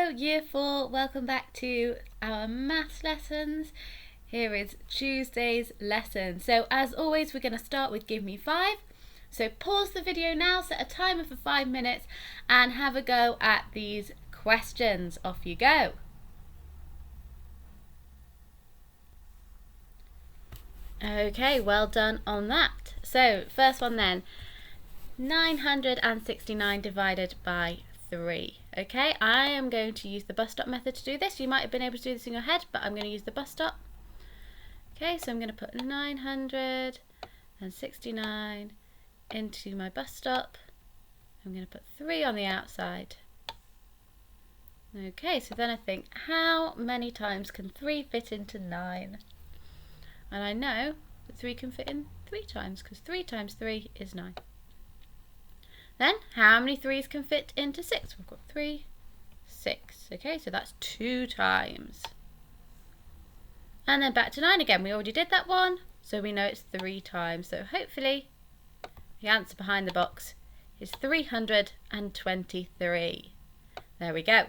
Hello Year 4, welcome back to our maths lessons. Here is Tuesday's lesson. So as always we're going to start with Give Me 5. So pause the video now, set a timer for 5 minutes and have a go at these questions. Off you go. Okay, well done on that. So first one then, 969 divided by 3. Okay, I am going to use the bus stop method to do this. You might have been able to do this in your head, but I'm going to use the bus stop. Okay, so I'm going to put 969 into my bus stop. I'm going to put 3 on the outside. Okay, so then I think, how many times can 3 fit into 9? And I know that 3 can fit in 3 times, because 3 times 3 is 9. Then, how many 3's can fit into 6? We've got 3, 6. Okay, so that's 2 times. And then back to 9 again. We already did that one, so we know it's 3 times. So hopefully, the answer behind the box is 323. There we go.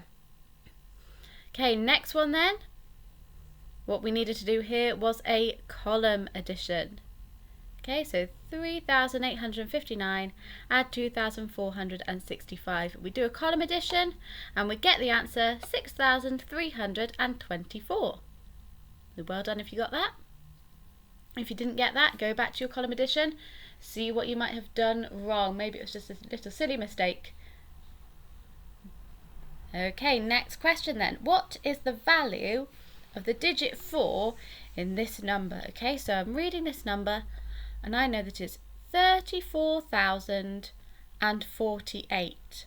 Okay, next one then. What we needed to do here was a column addition. Okay, so 3,859 add 2,465. We do a column addition and we get the answer 6,324. So well done if you got that. If you didn't get that, go back to your column addition, see what you might have done wrong. Maybe it was just a little silly mistake. Okay, next question then. What is the value of the digit 4 in this number? Okay, so I'm reading this number and I know that it's 34,048.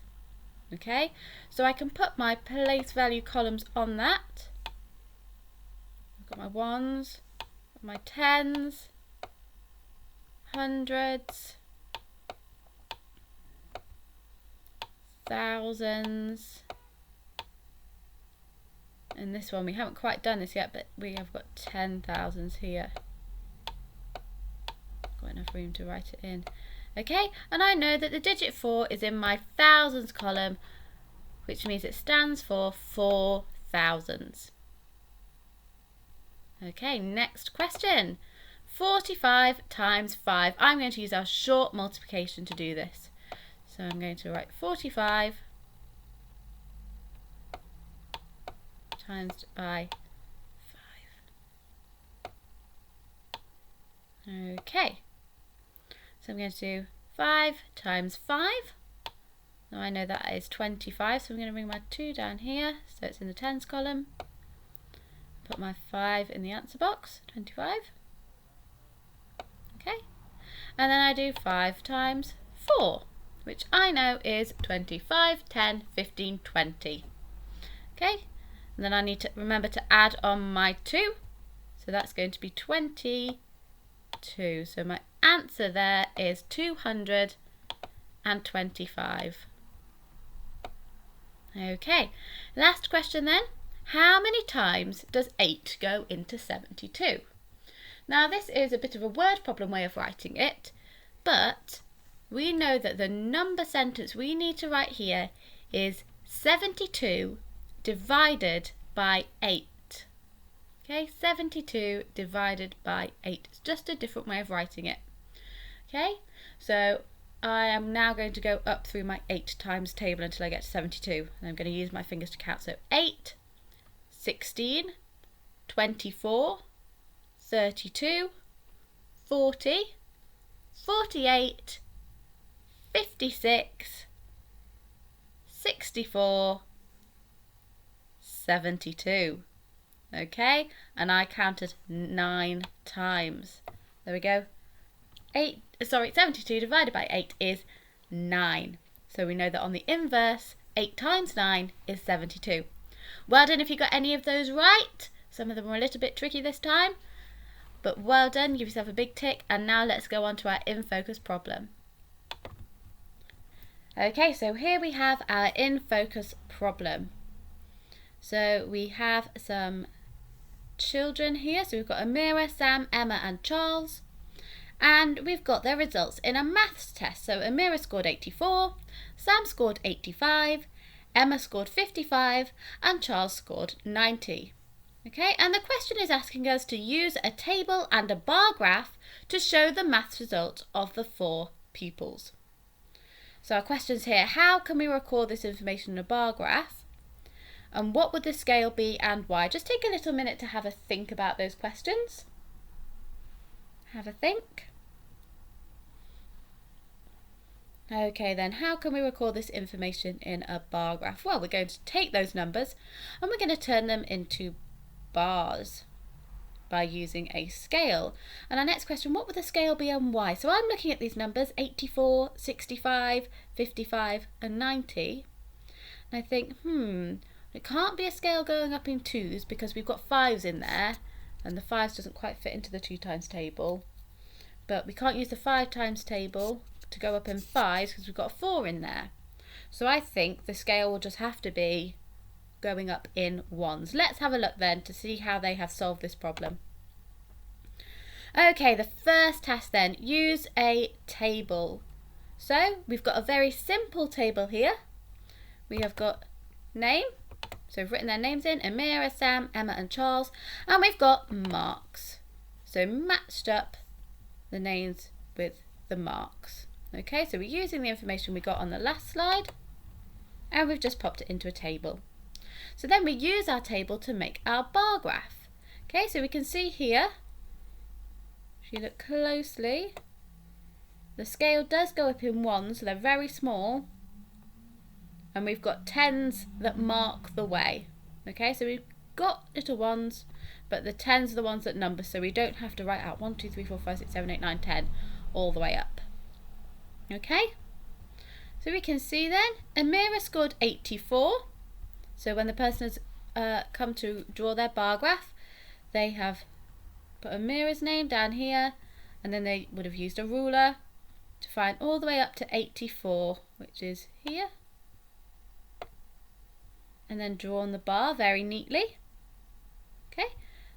Okay, so I can put my place value columns on that. I've got my ones, my tens, hundreds, thousands. And this one, we haven't quite done this yet, but we have got 10,000s here. Got enough room to write it in. Okay, and I know that the digit 4 is in my thousands column, which means it stands for 4 thousands. Okay, next question. 45 times 5. I'm going to use our short multiplication to do this. So I'm going to write 45 times by 5. Okay, so I'm going to do 5 times 5. Now I know that is 25, so I'm going to bring my 2 down here, so it's in the tens column. Put my 5 in the answer box, 25. Okay, and then I do 5 times 4, which I know is 25, 10, 15, 20. Okay, and then I need to remember to add on my 2, so that's going to be 22. So my answer there is 225. Okay, last question then. How many times does 8 go into 72? Now this is a bit of a word problem way of writing it, but we know that the number sentence we need to write here is 72 divided by 8. Okay, 72 divided by 8. It's just a different way of writing it. Okay, so I am now going to go up through my 8 times table until I get to 72. And I'm going to use my fingers to count. So 8, 16, 24, 32, 40, 48, 56, 64, 72. Okay, and I counted 9 times. There we go. 72 divided by 8 is 9. So we know that on the inverse, 8 times 9 is 72. Well done if you got any of those right. Some of them were a little bit tricky this time, but well done. Give yourself a big tick. And now let's go on to our in focus problem. Okay, so here we have our in focus problem. So we have some children here. So we've got Amira, Sam, Emma and Charles. And we've got their results in a maths test. So Amira scored 84, Sam scored 85, Emma scored 55 and Charles scored 90. Okay, and the question is asking us to use a table and a bar graph to show the maths result of the 4 pupils. So our question's here, how can we record this information in a bar graph? And what would the scale be and why? Just take a little minute to have a think about those questions. Have a think. Okay then, how can we record this information in a bar graph? Well, we're going to take those numbers and we're going to turn them into bars by using a scale. And our next question, what would the scale be and why? So I'm looking at these numbers, 84, 65, 55 and 90. And I think, it can't be a scale going up in 2s because we've got 5s in there and the 5s doesn't quite fit into the 2 times table. But we can't use the 5 times table to go up in 5s because we've got a 4 in there. So I think the scale will just have to be going up in 1s. Let's have a look then to see how they have solved this problem. Okay, the first task then, use a table. So we've got a very simple table here. We have got name, so we've written their names in, Amira, Sam, Emma and Charles, and we've got marks. So matched up the names with the marks. Okay, so we're using the information we got on the last slide and we've just popped it into a table. So then we use our table to make our bar graph. Okay, so we can see here, if you look closely, the scale does go up in 1s, so they're very small, and we've got 10s that mark the way. Okay, so we've got little 1s, but the 10s are the ones that number, so we don't have to write out 1, 2, 3, 4, 5, 6, 7, 8, 9, 10 all the way up. Okay, so we can see then, Amira scored 84. So when the person has come to draw their bar graph, they have put Amira's name down here, and then they would have used a ruler to find all the way up to 84, which is here. And then drawn the bar very neatly. Okay,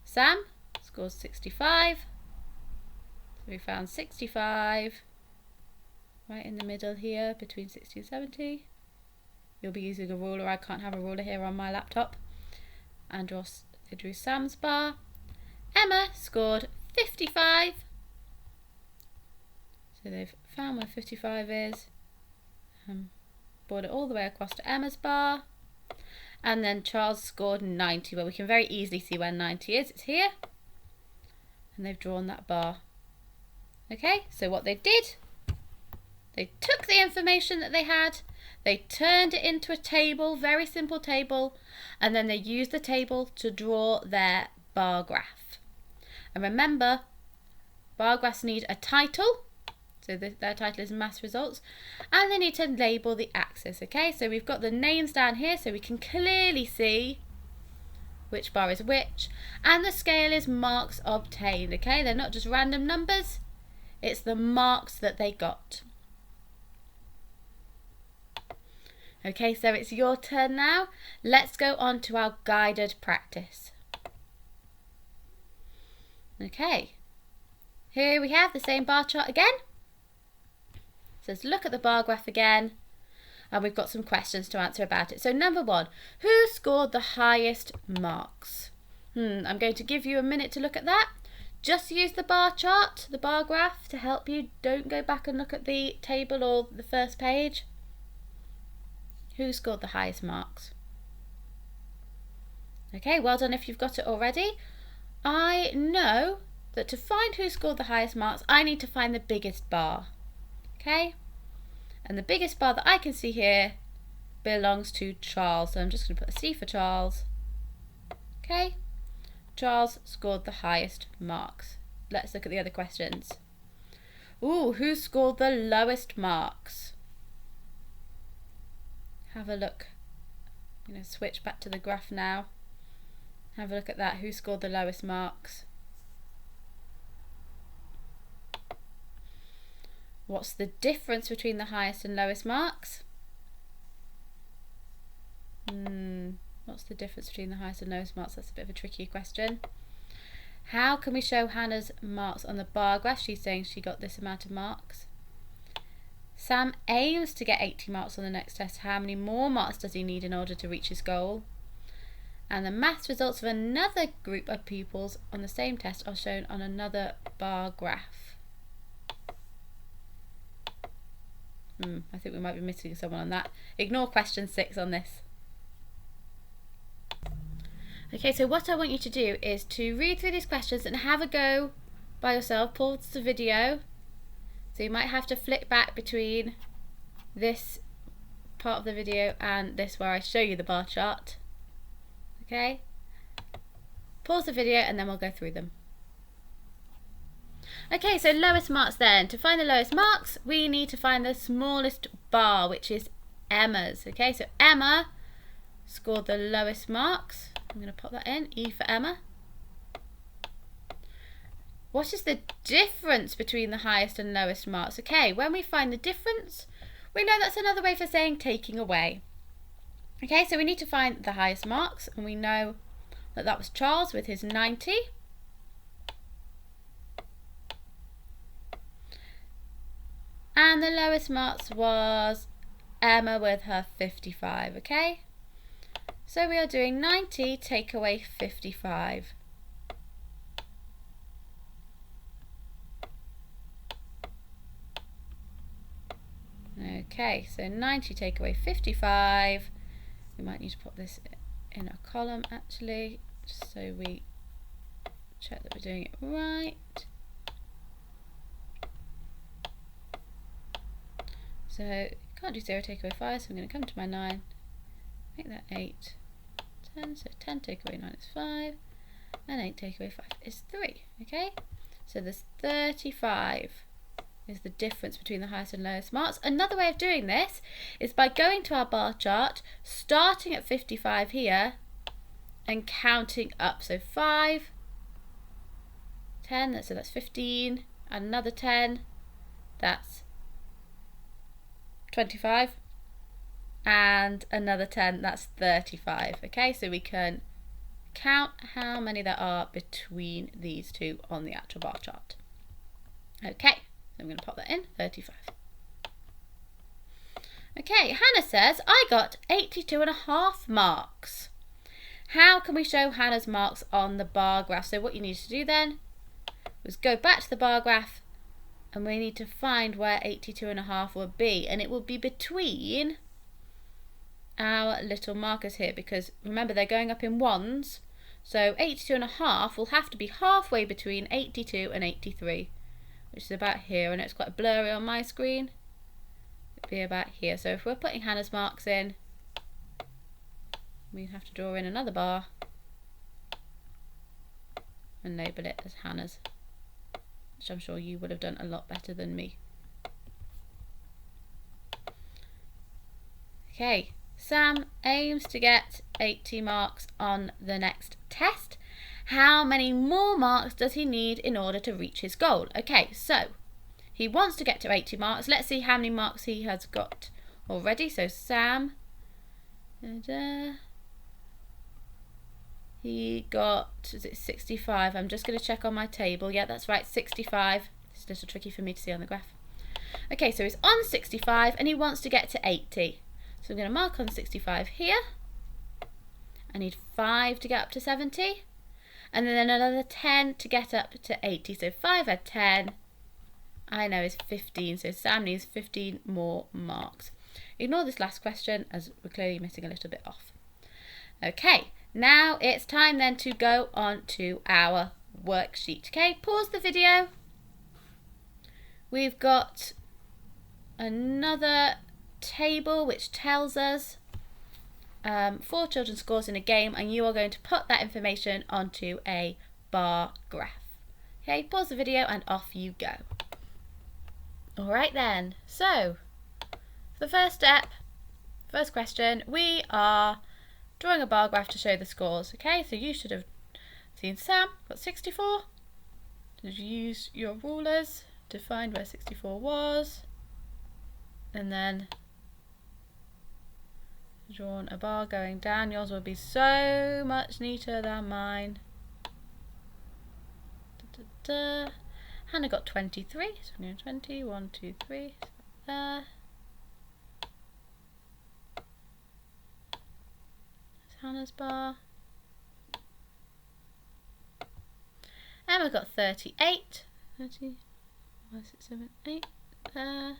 Sam scores 65. So we found 65 right in the middle here between 60 and 70. You'll be using a ruler, I can't have a ruler here on my laptop. And they drew Sam's bar. Emma scored 55. So they've found where 55 is. Brought it all the way across to Emma's bar. And then Charles scored 90, where we can very easily see where 90 is. It's here. And they've drawn that bar. Okay, so what they did, they took the information that they had, they turned it into a table, very simple table, and then they used the table to draw their bar graph. And remember, bar graphs need a title, so their title is maths results, and they need to label the axis. Okay, so we've got the names down here so we can clearly see which bar is which, and the scale is marks obtained. Okay, they're not just random numbers, it's the marks that they got. Okay, so it's your turn now. Let's go on to our guided practice. Okay, here we have the same bar chart again. It says look at the bar graph again, and we've got some questions to answer about it. So number 1, who scored the highest marks? I'm going to give you a minute to look at that. Just use the bar chart, the bar graph, to help you. Don't go back and look at the table or the first page. Who scored the highest marks? Okay, well done if you've got it already. I know that to find who scored the highest marks, I need to find the biggest bar. Okay, and the biggest bar that I can see here belongs to Charles, so I'm just going to put a C for Charles. Okay, Charles scored the highest marks. Let's look at the other questions. Who scored the lowest marks? Have a look. I'm going to switch back to the graph now. Have a look at that. Who scored the lowest marks? What's the difference between the highest and lowest marks? What's the difference between the highest and lowest marks? That's a bit of a tricky question. How can we show Hannah's marks on the bar graph? She's saying she got this amount of marks. Sam aims to get 80 marks on the next test. How many more marks does he need in order to reach his goal? And the maths results of another group of pupils on the same test are shown on another bar graph. I think we might be missing someone on that. Ignore question 6 on this. Okay, so what I want you to do is to read through these questions and have a go by yourself. Pause the video. So you might have to flick back between this part of the video and this where I show you the bar chart. Okay? Pause the video and then we'll go through them. Okay, so lowest marks then. To find the lowest marks, we need to find the smallest bar, which is Emma's. Okay, so Emma scored the lowest marks. I'm going to pop that in, E for Emma. What is the difference between the highest and lowest marks? Okay, when we find the difference, we know that's another way for saying taking away. Okay, so we need to find the highest marks, and we know that that was Charles with his 90. And the lowest marks was Emma with her 55, okay? So we are doing 90 take away 55. Okay, so 90 take away 55. We might need to put this in a column actually, just so we check that we're doing it right. So you can't do 0 take away 5, so I'm going to come to my 9, make that 8, 10, so 10 take away 9 is 5, and 8 take away 5 is 3, okay? So there's 35 is the difference between the highest and lowest marks. Another way of doing this is by going to our bar chart, starting at 55 here, and counting up. So 5, 10, so that's 15, and another 10, that's 25, and another 10, that's 35. Okay, so we can count how many there are between these two on the actual bar chart. Okay, so I'm going to pop that in, 35. Okay, Hannah says, I got 82.5 marks. How can we show Hannah's marks on the bar graph? So what you need to do then is go back to the bar graph, and we need to find where 82.5 will be, and it will be between our little markers here, because remember they're going up in ones, so 82.5 will have to be halfway between 82 and 83, which is about here, and it's quite blurry on my screen. It'd be about here. So if we're putting Hannah's marks in, we have to draw in another bar and label it as Hannah's, which I'm sure you would have done a lot better than me. Okay, Sam aims to get 80 marks on the next test. How many more marks does he need in order to reach his goal? Okay, so he wants to get to 80 marks. Let's see how many marks he has got already. So Sam, he got, is it 65? I'm just going to check on my table. Yeah, that's right, 65. It's a little tricky for me to see on the graph. Okay, so he's on 65 and he wants to get to 80. So I'm going to mark on 65 here. I need 5 to get up to 70. And then another 10 to get up to 80. So 5 add 10, I know, is 15. So Sam needs 15 more marks. Ignore this last question as we're clearly missing a little bit off. Okay, now it's time then to go on to our worksheet. Okay, pause the video. We've got another table which tells us 4 children's scores in a game, and you are going to put that information onto a bar graph. Okay, pause the video and off you go. Alright then, so for the first step, first question, we are drawing a bar graph to show the scores. Okay, so you should have seen Sam got 64. Did you use your rulers to find where 64 was? And then drawn a bar going down. Yours will be so much neater than mine. Hannah got 23, so we're going to 20, 1, 2, 3, there. Hannah's bar. Emma got 38. 30, 5, 6, 7, 8. There.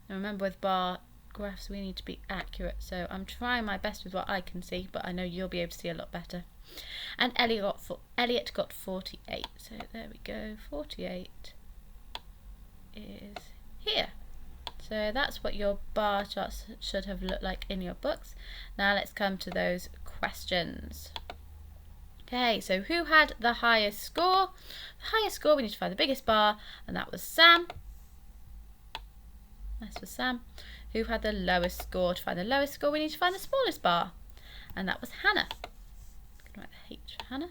And remember, with bar graphs we need to be accurate, so I'm trying my best with what I can see, but I know you'll be able to see a lot better. And Elliot got 48, so there we go. 48 is here. So that's what your bar charts should have looked like in your books. Now let's come to those questions. Okay, so who had the highest score? The highest score, we need to find the biggest bar, and that was Sam. That's for Sam. Who had the lowest score? To find the lowest score, we need to find the smallest bar, and that was Hannah. I'm going to write the H for Hannah.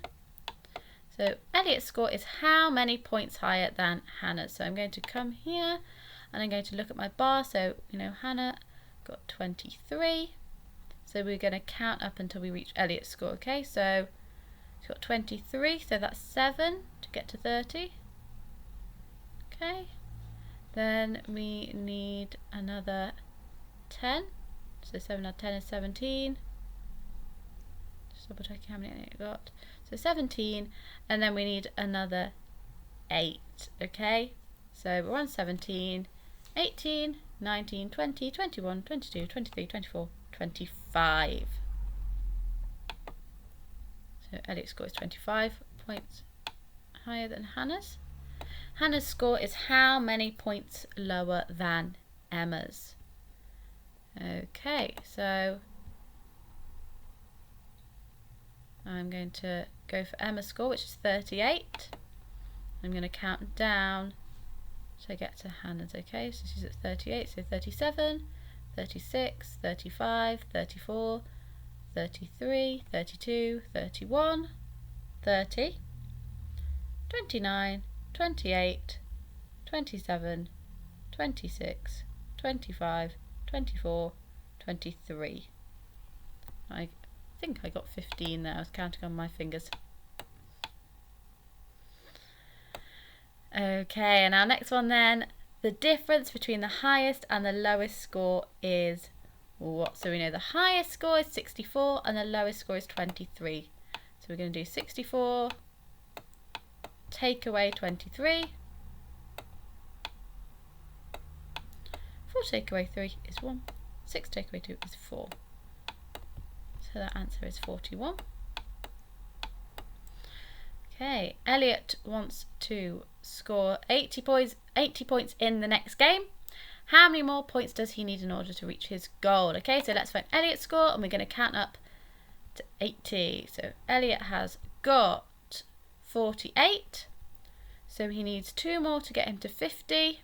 So Elliot's score is how many points higher than Hannah's? So I'm going to come here, and I'm going to look at my bar. So, you know, Hannah got 23. So we're going to count up until we reach Elliot's score, okay? So she's got 23, so that's 7 to get to 30. Okay. Then we need another 10. So 7 add 10 is 17. Just double checking how many I got. So 17, and then we need another 8, okay? So we're on 17, 18, 19, 20, 21, 22, 23, 24, 25. So Elliot's score is 25 points higher than Hannah's. Hannah's score is how many points lower than Emma's? Okay, so I'm going to go for Emma's score, which is 38. I'm going to count down so I get to Hannah's, okay? So she's at 38, so 37, 36, 35, 34, 33, 32, 31, 30, 29, 28, 27, 26, 25, 24, 23. I think I got 15 there. I was counting on my fingers. Okay, and our next one then, the difference between the highest and the lowest score is what? So we know the highest score is 64 and the lowest score is 23. So we're going to do 64, take away 23. 4 take away 3 is 1. 6 take away 2 is 4. So that answer is 41. Okay, Elliot wants to score 80 points in the next game. How many more points does he need in order to reach his goal? Okay, so let's find Elliot's score, and we're going to count up to 80. So Elliot has got 48. So he needs 2 more to get him to 50.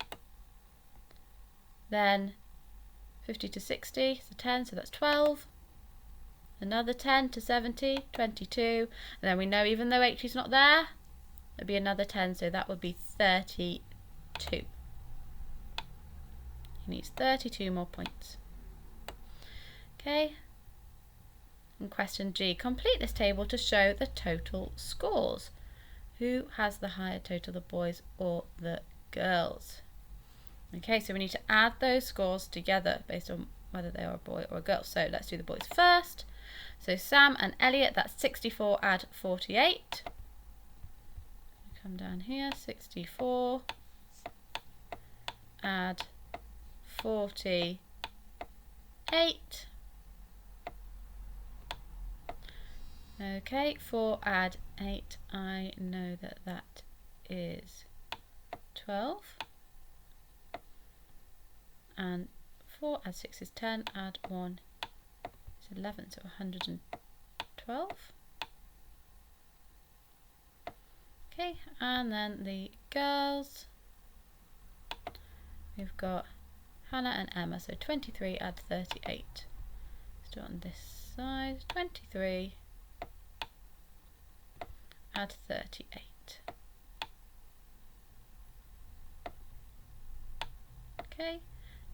Then 50 to 60, so 10, so that's 12. Another 10 to 70, 22. And then we know even though 80 is not there, there'd be another 10, so that would be 32. He needs 32 more points. Okay. And question G, complete this table to show the total scores. Who has the higher total, the boys or the girls? Okay, so we need to add those scores together based on whether they are a boy or a girl. So let's do the boys first. So Sam and Elliot, that's 64 add 48. Come down here, 64 add 48. Okay, 4 add 8, I know that that is 12. And 4 add 6 is 10, add 1 is 11, so 112. Okay, and then the girls, we've got Hannah and Emma, so 23 add 38. Let's do it on this side, 23 add 38. Okay.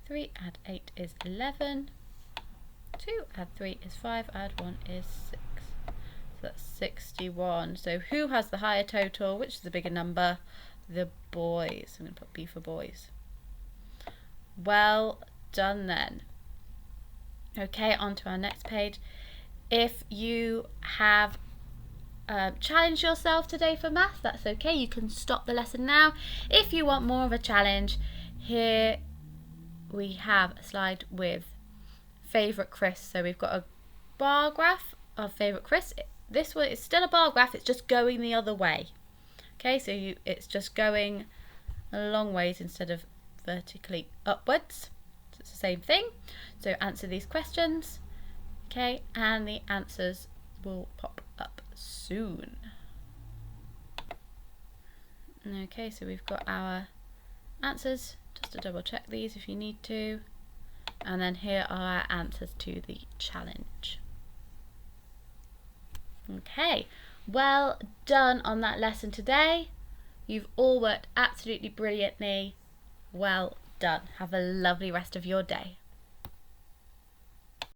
3 add 8 is 11. 2 add 3 is 5. Add 1 is 6. So that's 61. So who has the higher total? Which is the bigger number? The boys. I'm going to put B for boys. Well done then. Okay, on to our next page. If you have challenged yourself today for maths, that's okay. You can stop the lesson now. If you want more of a challenge, here we have a slide with favourite Chris. So we've got a bar graph of favourite Chris. This one is still a bar graph, it's just going the other way. Okay, so it's just going a long ways instead of vertically upwards. So it's the same thing. So answer these questions. Okay, and the answers will pop up soon. Okay, so we've got our answers, just to double check these if you need to. And then here are our answers to the challenge. Okay, well done on that lesson today. You've all worked absolutely brilliantly. Well done. Have a lovely rest of your day.